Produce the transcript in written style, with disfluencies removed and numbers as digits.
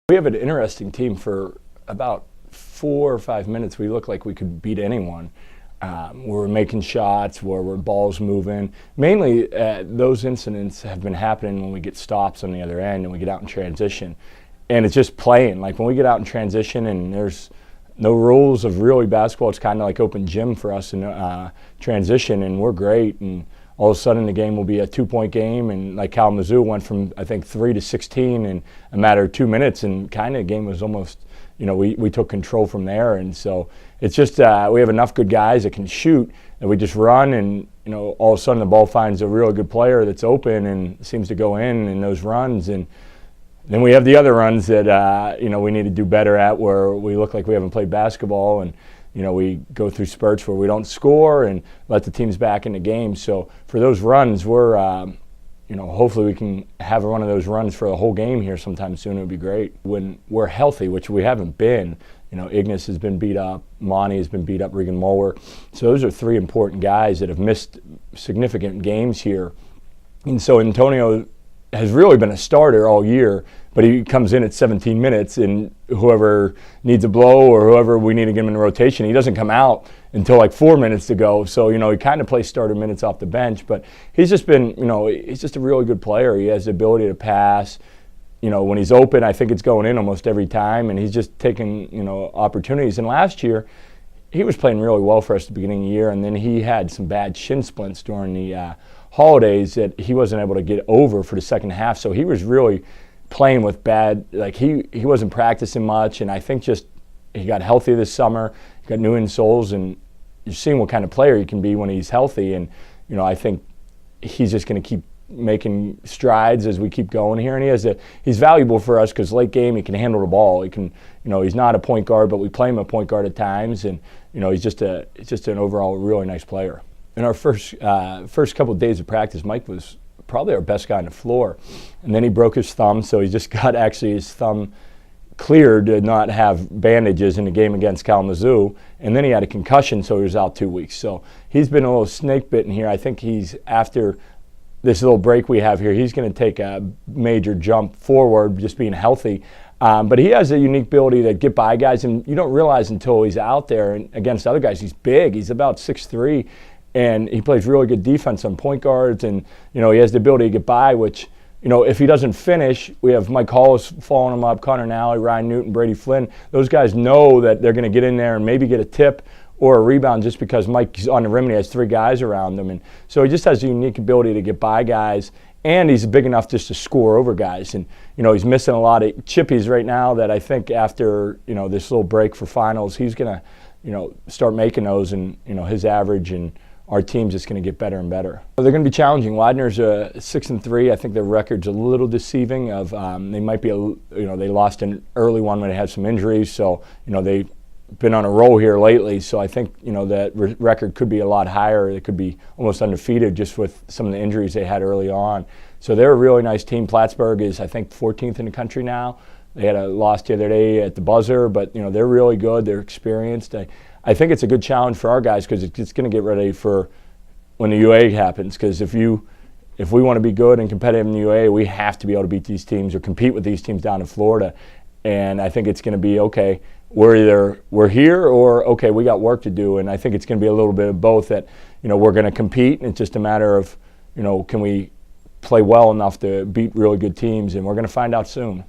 We have an interesting team. For about 4 or 5 minutes, we look like we could beat anyone. We're making shots, where we're balls moving. Mainly, those incidents have been happening when we get stops on the other end and we get out in transition. And it's just playing. Like when we get out in transition and there's no rules of really basketball, it's kind of like open gym for us in transition, and we're great. And all of a sudden the game will be a 2-point game, and like Kalamazoo went from, I think, 3 to 16 in a matter of 2 minutes, and kind of the game was almost, we took control from there. And so it's just we have enough good guys that can shoot that we just run, and all of a sudden the ball finds a real good player that's open and seems to go in those runs. And then we have the other runs that we need to do better at, where we look like we haven't played basketball, and we go through spurts where we don't score and let the teams back in the game. So for those runs, we're hopefully we can have one of those runs for the whole game here sometime soon. It would be great. When we're healthy, which we haven't been, Ignis has been beat up, Monty has been beat up, Regan Mulwer. So those are 3 important guys that have missed significant games here. And so Antonio has really been a starter all year, but he comes in at 17 minutes, and whoever needs a blow or whoever we need to get him in the rotation, he doesn't come out until like 4 minutes to go. So, he kind of plays starter minutes off the bench, but he's just been, he's just a really good player. He has the ability to pass. When he's open, I think it's going in almost every time, and he's just taking, opportunities. And last year, he was playing really well for us at the beginning of the year, and then he had some bad shin splints during the holidays that he wasn't able to get over for the second half. So he was really playing with bad, like he wasn't practicing much, and I think just he got healthy this summer. He got new insoles, and you're seeing what kind of player he can be when he's healthy. And I think he's just going to keep making strides as we keep going here. And he's valuable for us because late game he can handle the ball. He can, he's not a point guard, but we play him a point guard at times, and he's just an overall really nice player. In our first couple of days of practice, Mike was probably our best guy on the floor. And then he broke his thumb, so he just got actually his thumb cleared to not have bandages in the game against Kalamazoo. And then he had a concussion, so he was out 2 weeks. So he's been a little snake bitten here. I think after this little break we have here, he's going to take a major jump forward, just being healthy. But he has a unique ability to get by guys, and you don't realize until he's out there and against other guys. He's big. He's about 6'3", and he plays really good defense on point guards, and he has the ability to get by, which if he doesn't finish, we have Mike Hollis following him up, Connor Nally, Ryan Newton, Brady Flynn. Those guys know that they're going to get in there and maybe get a tip or a rebound just because Mike's on the rim and he has 3 guys around him. And so he just has a unique ability to get by guys, and he's big enough just to score over guys. And he's missing a lot of chippies right now that I think after this little break for finals, he's going to start making those, and his average and our team's just going to get better and better. They're going to be challenging. Widener's 6-3. I think their record's a little deceiving. They might be they lost an early one when they had some injuries, so they've been on a roll here lately. So I think that record could be a lot higher. It could be almost undefeated just with some of the injuries they had early on. So they're a really nice team. Plattsburgh is, I think, 14th in the country now. They had a loss the other day at the buzzer, but they're really good. They're experienced. I think it's a good challenge for our guys because it's going to get ready for when the UA happens. Because if we want to be good and competitive in the UA, we have to be able to beat these teams or compete with these teams down in Florida. And I think it's going to be, okay, we're here, or okay, we got work to do. And I think it's going to be a little bit of both, that we're going to compete, and it's just a matter of can we play well enough to beat really good teams, and we're going to find out soon.